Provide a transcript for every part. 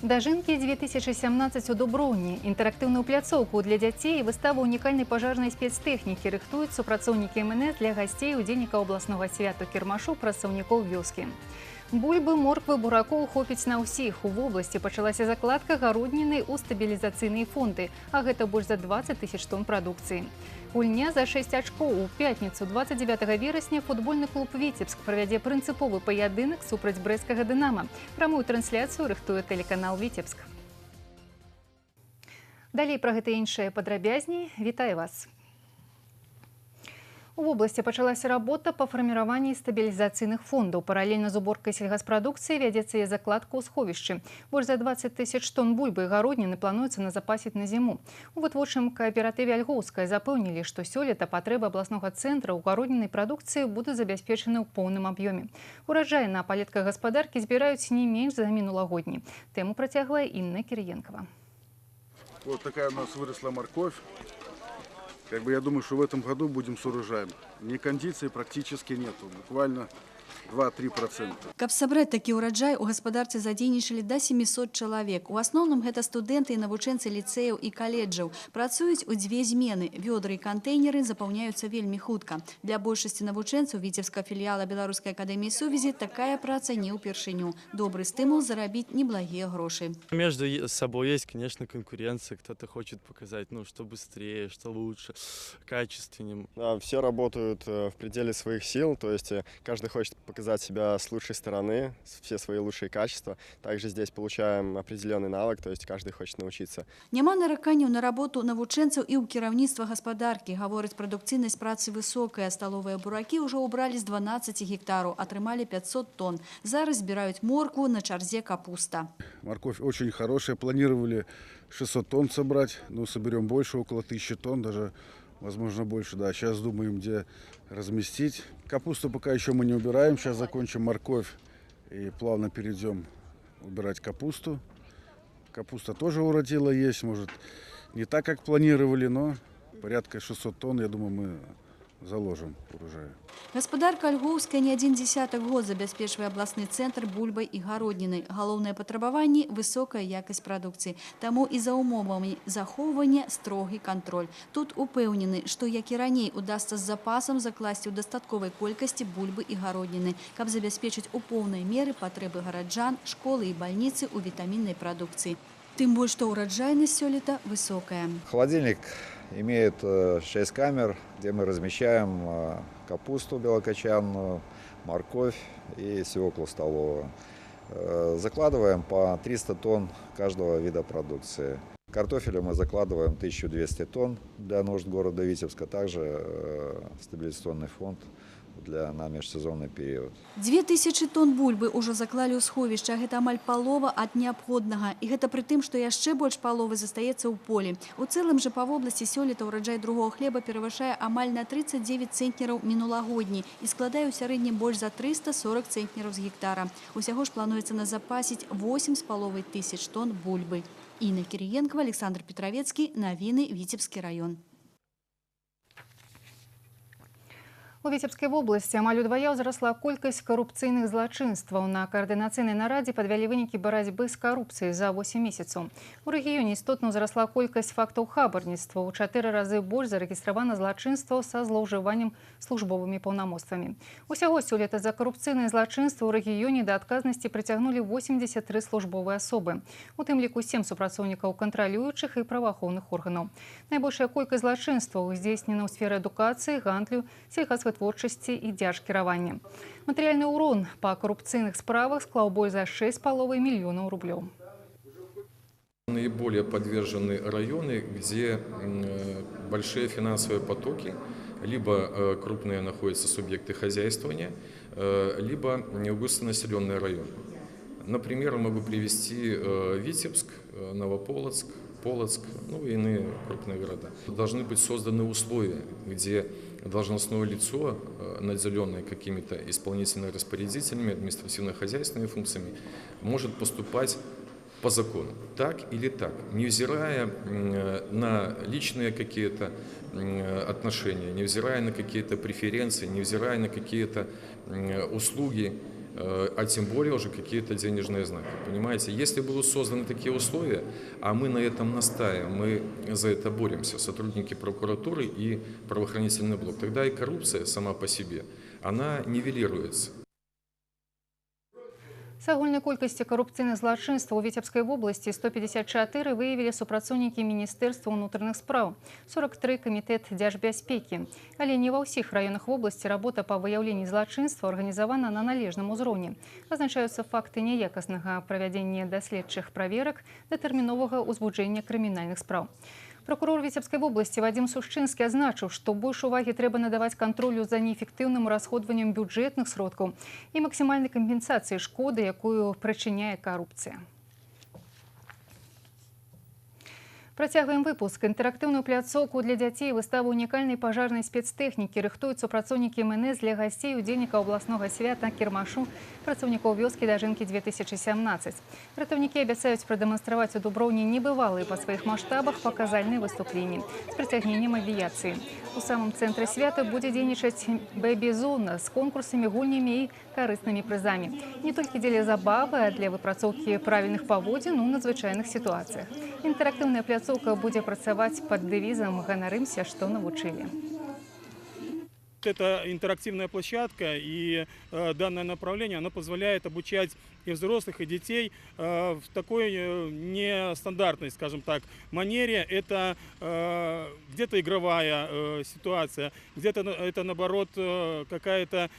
Дажынкі 2017 у Дуброўні. Інтэрактыўную пляцоўку для дзяцей і выставу унікальнай пажарнай спецтэхнікі рыхтуюць супрацоўнікі МНС для гасцей удзельнікаў абласнога святу кірмашу прадстаўнікоў вёскі. Бульбы, морквы, буракоў хопіць на ўсіх. У вобласці пачалася закладка гародніны ў стабілізацыйныя фонды, а гэта больш за 20 000 тонн прадукцыі. Гульня за 6 ачкоў. У пятніцу 29 верасня футбольны клуб «Віцебск» правядзе прынцыповы паядынак супраць брэсцкага «Дынама». Прамую трансляцыю рыхтуе тэлеканал «Віцебск». Далей пра гэта іншыя падрабязней. Вітаю вас. У вобласці пачалася работа па фарміраванні стабілізацыйных фондаў. Паралельна з уборкай сельгаспрадукцыі вядзецца і закладка ў сховішчы. Больш за 20 000 тонн бульбы і гародніны плануецца назапасіць на зіму. У вытворчым кааператыве «Альгоўская» запэўнілі, што сёлета патрэбы абласнога цэнтра ў гароднінай прадукцыі будуць забяспечаны ў поўным аб'ёме. Ураджай на палетках гаспадаркі збіраюць не менш за мінулагодні. Тэму працягвае Інна Кириенкова. Вот такая у нас выросла морковь. Я думаю, что в этом году будем с урожаем. Ни кондиции практически нету, буквально 2-3%. Каб сабраць такі ўраджай, у гаспадарцы задзейнічалі да 700 чалавек. У асноўным гэта студэнты і навучэнцы ліцэяў і каледжаў. Працуюць у дзве змены. Вёдры і кантэйнеры запаўняюцца вельмі хутка. Для большасці навучэнцаў Віцебскага філіяла Беларускай акадэміі сувязі такая праца не ўпершыню. Добры стымул зарабіць неблагія грошы. Между собой есть, конечно, конкуренция. Кто-то хочет показать, что быстрее, что лучше, качественнее. Все работают в пределе своих сил, то есть каждый хочет показать себя с лучшей стороны, все свои лучшие качества. Также здесь получаем определенный навык, то есть каждый хочет научиться. Няма нараканняў на работу навучэнцаў і ў кіраўніцтва гаспадаркі. Гаворыць, прадукцыйнасць працы высокая. Сталовыя буракі ўжо ўбралі з 12 гектараў, атрымалі 500 тонн. Зараз збіраюць моркву, на чарзе капуста. Морковь очень хорошая. Планировали 600 тонн собрать, но соберем больше, около 1000 тонн, даже возможно больше. Да, сейчас думаем, где разместить. Капусту пока еще мы не убираем. Сейчас закончим морковь и плавно перейдем убирать капусту. Капуста тоже уродила есть. Может, не так, как планировали, но порядка 600 тонн, я думаю, мы заложим урожай. Гаспадарка Альгоўская не адзін дзесятак год забяспечвае абласны цэнтр бульбай і гароднінай. Галоўнае патрабаванне – высокая якасць прадукцыі. Таму і за умовамі захоўвання строгі кантроль. Тут упэўнены, што як і раней удасца з запасам закласці ў дастатковай колькасці бульбы і гародніны, каб забяспечыць у поўнай меры патрэбы гараджан, школы і бальніцы ў вітаміннай прадукцыі. Тым больш, што ўраджайнасць сёлета высокая. Холодильник имеет 6 камер, где мы размещаем капусту белокочанную, морковь и свеклу столовую. Закладываем по 300 тонн каждого вида продукции. Картофеля мы закладываем 1200 тонн для нужд города Витебска, также стабилизационный фонд на межсезонный период. 2000 тонн бульбы ўжо заклалі ў сховішча. Гэта амаль палова ад неабходнага. І гэта пры тым, што яшчэ больш паловы застаецца ў полі. У цэлым жа па вобласці сёлета ўраджай другого хлеба перавышае амаль на 39 цэнтнераў мінулагодні і складае ў сярэднім больш за 340 цэнтнераў з гектара. Усяго ж плануецца назапасіць 8,5 тысяч тонн бульбы. Інна Кириенкова, Александр Петровецкі, навіны, Віцебскі раён. У Віцебскай вобласці амаль удвая ўзрасла колькасць карупцыйных злачынстваў. На каардынацыйнай нарадзе падвялі вынікі барацьбы з карупцыяй за 8 месяцаў. У рэгіёне істотна ўзрасла колькасць фактаў хабарніцтва. У 4 разы больш зарэгістравана злачынстваў са злоўжываннем службовымі паўнамоцтвамі. Усяго сёлета за карупцыйныя злачынствы ў рэгіёне да адказнасці прыцягнулі 83 службовыя асобы. У тым ліку 7 супрацоўнікаў кантралюючых і праваахоўных органаў. Найбольшая колькасць злачынстваў здзейснена ў сферы адукацыі, гандлю, сельгасвытворчасці і дзяржкіравання. Матэрыяльны ўрон па карупцыйных справах склаў больш за 6,5 мільёнаў рублёў. Наиболее подвержены районы, где большие финансовые потоки, либо крупные находятся субъекты хозяйствования, либо густонаселенные районы. Например, могу привести Витебск, Новополоцк, Полоцк, и иные крупные города. Должны быть созданы условия, где должностное лицо, наделенное какими-то исполнительно-распорядительными, административно-хозяйственными функциями, может поступать по закону, так или так, невзирая на личные какие-то отношения, невзирая на какие-то преференции, невзирая на какие-то услуги, а тем более уже какие-то денежные знаки. Понимаете, если будут созданы такие условия, а мы на этом настаиваем, мы за это боремся, сотрудники прокуратуры и правоохранительный блок, тогда и коррупция сама по себе, она нивелируется. С агульнай колькасці карупцыйных злачынстваў у Віцебскай вобласці 154 выявілі супрацоўнікі Міністэрства ўнутраных спраў, 43 камітэт дзяржбяспекі. Але не ва ўсіх раёнах вобласці работа па выяўленні злачынства арганізавана на належным узроўні. Азначаюцца факты няякаснага правядзення даследчых праверак, датэрміновага ўзбуджэння крымінальных спраў. Прокурор Віцебскай вобласці Вадзім Сушчынскі азначыў, што больш увагі трэба надаваць кантролю за неэфектыўным расходаваннем бюджэтных сродкаў і максімальнай кампенсацыі шкоды, якую прычыняе карупцыя. Працягваем выпуск. Інтэрактыўную пляцоўку для дзяцей, выставу унікальнай пажарнай спецтэхнікі рыхтуюць супрацоўнікі МНС для гасцей удзельнікаў абласнога свята кірмашу працаўнікоў вёскі Дажынкі 2017. Ратаўнікі абяцаюць прадэманстраваць у Дуброўні небывалыя па сваіх маштабах паказальныя выступленні з прыцягненнем авіяцыі. У самым цэнтры свята будзе дзейнічаць бэйбі-зона з конкурсамі, гульнямі і карыснымі прызамі. Не толькі дзеля забавы, а для выпрацоўкі правільных паводзін у надзвычайных ситуациях. Інтэрактыўная пляцоўка будзе працаваць пад дэвізам «Ганарымся, што навучылі». Это интерактивная площадка, и данное направление оно позволяет обучать и взрослых, и детей в такой нестандартной, скажем так, манере. Это где-то игровая ситуация, где-то это, наоборот, какая-то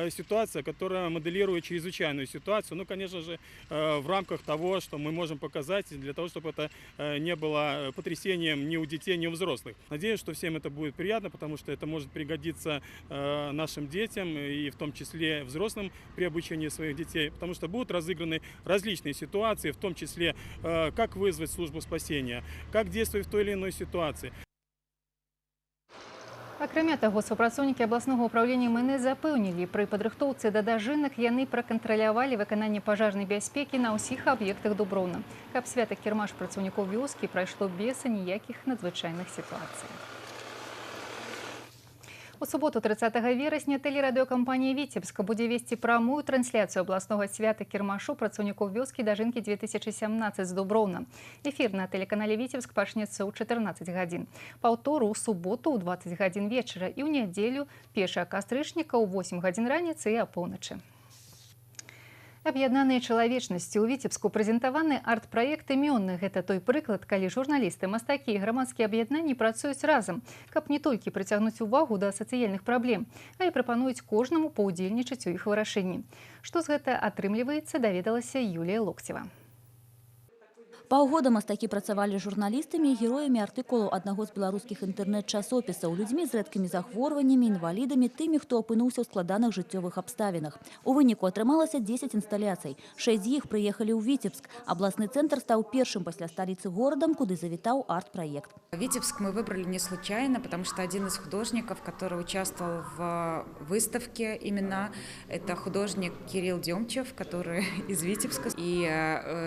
ситуация, которая моделирует чрезвычайную ситуацию. Ну, конечно же, в рамках того, что мы можем показать, для того, чтобы это не было потрясением ни у детей, ни у взрослых. Надеюсь, что всем это будет приятно, потому что это может пригодиться нашим детям и в том числе взрослым при обучении своих детей, потому что будут разыграны различные ситуации, в том числе как вызвать службу спасения, как действовать в той или иной ситуации. Акрамя таго, супрацоўнікі абласнога ўпраўлення МНС запэўнілі, пры падрыхтоўцы да дажынак яны пракантралявалі выкананне пажарнай бяспекі на ўсіх аб'ектах Дуброўна, каб свята кірмаш працаўнікоў вёскі прайшло без ніякіх надзвычайных сітуацый. У суботу 30 верасня тэлерадыёкампанія «Віцебска» будзе весці прамую трансляцыю абласнога свята кірмашу працаўнікоў вёскі Дажынкі 2017 з Дуброўна. Эфір на тэлеканале «Віцебск» пачнецца ў 14 гадзін. Паўтору ў суботу ў 20 гадзін вечара і ў нядзелю 1 кастрычніка ў 8 гадзін раніцы і апоўначы. Аб'яднаныя чалавечнасці ў Віцебску прэзентаваны арт-праект імённы. Гэта той прыклад, калі журналісты, мастакі і грамадскія аб'яднанні працуюць разам, каб не толькі прыцягнуць увагу да сацыяльных праблем, а і прапануюць кожнаму паўдзельнічаць у іх вырашэнні. Што з гэта атрымліваецца, даведалася Юлія Локцева. Паўгода мастакі працавалі журналістамі і героямі артыкулаў аднаго з беларускіх інтэрнэт-часопісаў, людзьмі з рэдкімі захворваннямі, інвалідамі, тымі, хто апынуўся ў складаных жыццёвых абставінах. У выніку атрымалася 10 інсталяцый. 6 з іх прыехалі ў Віцебск. Абласны цэнтр стаў першым пасля сталіцы горадам, куды завітаў арт-праект. Витебск мы выбрали не случайно, потому что один из художников, который участвовал в выставке именно, это художник Кирилл Демчев, который из Витебска. И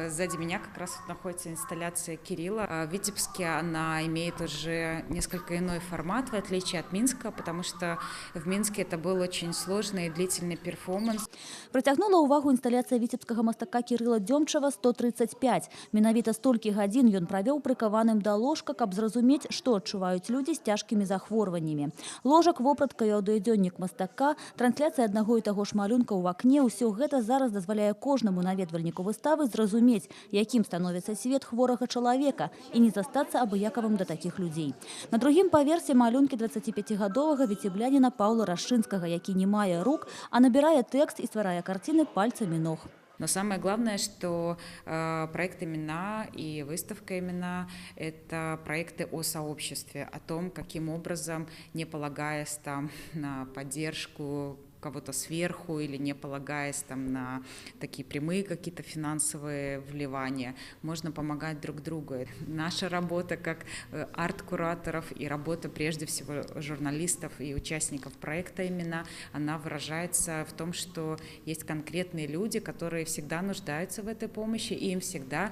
сзади меня как раз находится инсталляция Кирилла. В Витебске она имеет уже несколько иной формат, в отличие от Минска, потому что в Минске это был очень сложный и длительный перформанс. Прыцягнула ўвагу інсталяцыя віцебскага мастака Кірыла Дзёмчава 135. Менавіта столькі гадзін ён правёў прыкаваным да ложка, каб зразумець, што адчуваюць людзі з цяжкімі захворваннямі. Ложак, вопратка і аўдыёдзённік мастака, трансляцыя аднаго і таго ж малюнка ў акне, усё гэта зараз дазваляе кожнаму наведвальніку выставы зразумець, якім становіцца свет хворага чалавека і не застацца абыякавым да такіх людзей. На другім паверсе малюнкі 25-гадовага віцебляніна Паўла Рашчынскага, які не мае рук, а набірае тэкст і стварае карціны пальцамі ног. Но самое главное, что проект «Имена» и выставка «Имена» — это проекты о сообществе, о том, каким образом, не полагаясь там на поддержку кого-то сверху или не полагаясь там на такие прямые какие-то финансовые вливания, можно помогать друг другу. Наша работа как арт-кураторов и работа прежде всего журналистов и участников проекта «Имена», она выражается в том, что есть конкретные люди, которые всегда нуждаются в этой помощи, и им всегда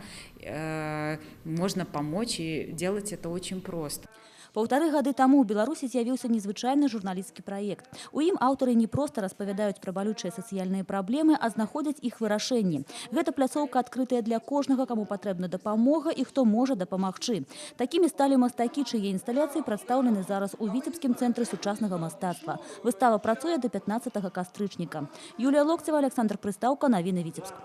можно помочь, и делать это очень просто. Паўтары гады таму ў Беларусі з'явіўся незвычайны журналісцкі праект. У ім аўтары не проста распавядаюць пра балючыя сацыяльныя праблемы, а знаходзяць іх вырашэнні. Гэта пляцоўка адкрытая для кожнага, каму патрэбна дапамога і хто можа дапамагчы. Такімі сталі мастакі, чые інсталяцыі прадстаўлены зараз у Віцебскім цэнтры сучаснага мастацтва. Выстава працуе до 15 кастрычніка. Юлія Локцева, Александр Прыстаўка, навіны Віцебск.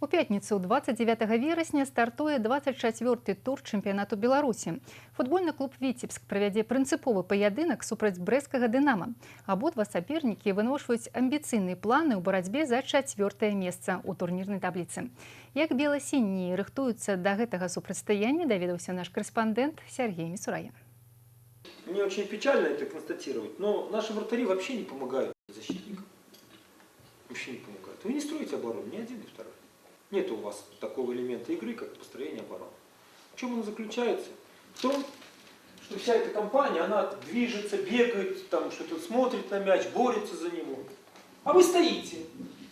У пятніцу 29 верасня стартуе 24-й тур чэмпіянату Беларусі. Футбольны клуб «Віцебск» правядзе прынцыповы паядынак супраць брэсцкага «Дынама». Абодва сапернікі выношваюць амбіцыйныя планы ў барацьбе за 4-е месца ў турнірнай табліцы. Як беласінні рыхтуюцца да гэтага супрацьстаяння, даведаўся наш корэспандэнт Сергей Мисураян. Мне очень печально это констатировать, но наши вратари вообще не помогают защитникам. Вообще не помогают. Вы не строите оборону, ни один, ни второй. Нет у вас такого элемента игры, как построение обороны. В чем оно заключается? В том, что вся эта компания, она движется, бегает, там что-то смотрит на мяч, борется за него. А вы стоите,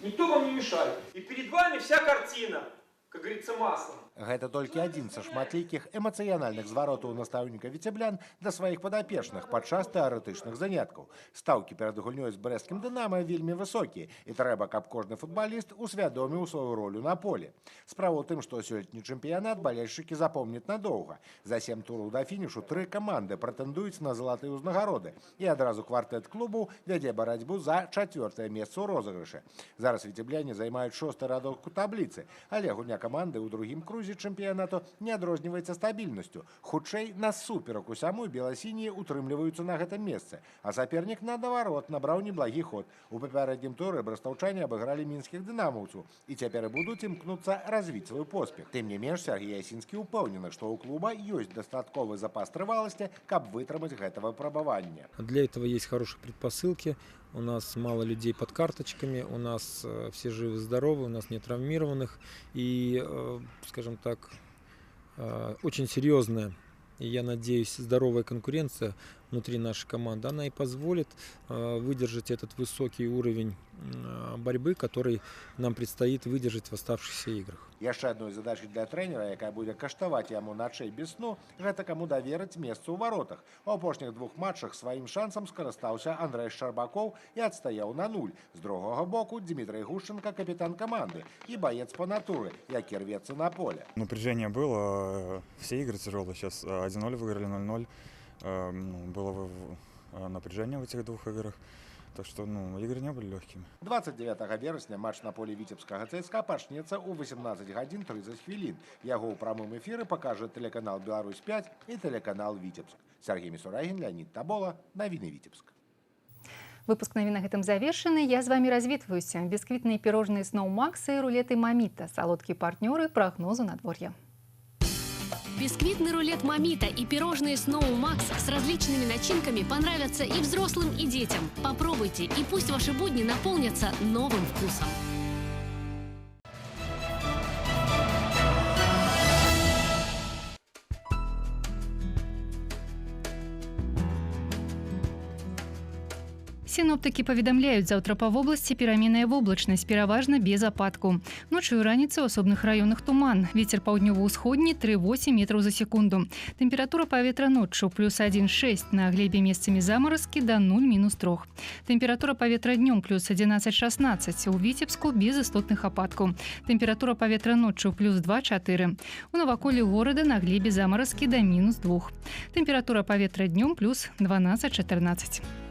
никто вам не мешает. И перед вами вся картина, как говорится, маслом. Гэта толькі адзін са шматлікіх эмацыянальных зваротаў настаўніка віцеблян да сваіх падапечных падчас тэарэтычных заняткаў. Стаўкі перад гульнёй з брэсцкім «Дынама» вельмі высокія, і трэба, каб кожны футбаліст усвядоміў сваю ролю на полі. Справа ў тым, што сёлетні чэмпіянат балельшчыкі запомняць надоўга. За 7 тураў да фінішу 3 каманды прэтэндуюць на залатыя ўзнагароды, і адразу квартэт клубу вядзе барацьбу за 4-е месца ў розыгрышы. Зараз віцебляне займаюць 6-й радок у табліцы, але гульня каманды ў другім крузе чэмпіянату не адрозніваецца стабільнасцю. Хутчэй, насуперак усяму беласінія утрымліваюцца на гэтым месцы, а сапернік наадварот набраў неблагі ход. У папярэднім туры брастаўчане абыгралі мінскіх дынамаўцаў і цяпер будуць імкнуцца развіць свой поспех. Тым не менш, Сергей Ясінскі ўпэўнены, што ў клуба ёсць дастатковы запас трываласці, каб вытрымаць гэта выпрабаванне. Для этого есть хорошие предпосылки. У нас мало людей под карточками, у нас все живы-здоровы, у нас нет травмированных. И, скажем так, очень серьезная, и я надеюсь, здоровая конкуренция внутри нашей команды, она и позволит выдержать этот высокий уровень борьбы, который нам предстоит выдержать в оставшихся играх. Яшчэ адной задачай для трэнера, якая будзе каштаваць яму начэй без сну, гэта каму даверыць месца ў воротах. У апошніх 2 матчах сваім шансам скарыстаўся Андрэй Шчарбакоў і адстаяў на 0. З другога боку Дмитрий Гушченко, капітан команды, і баец по натуры, які рвецца на поле. Напряжение было, все игры тяжелые. Сейчас 1-0 выиграли, 0-0. Было напряжение в этих 2 играх. Так что, игры не были легкими. 29 верасня матч на поле Витебского ЦСКА пачнецца ў 18 гадзін 30 хвілін. Яго ў прамым эфіры пакажа тэлеканал «Беларусь-5» і тэлеканал «Витебск». Сергей Мисураян, Леонид Табола, навіны Витебск. Выпуск навін на гэтым завершаны. Я з вами развітваюся. Бісквітныя пірожныя Snow Max і рулеты Маміта. Салодкія партнёры прогнозу надвор'я. Бисквитный рулет Мамита и пирожные Snow Max с различными начинками понравятся и взрослым, и детям. Попробуйте, и пусть ваши будни наполнятся новым вкусом. Синоптики паведамляюць, заўтра па вобласці пераменная воблачнасць, пераважна без ападку. Ноччу і раніцай у асобных раёнах туман. Вецер паўднёва-ўсходні 3,8 метраў за секунду. Тэмпература паветра ноччу плюс 1,6, на глебе месцамі замаразкі да 0-3. Тэмпература паветра днём плюс 11-16, у Віцебску без істотных ападкаў. Тэмпература паветра ноччу плюс 2-4. У наваколлі горада на глебе замаразкі да -2. Тэмпература паветра днём плюс 12-14.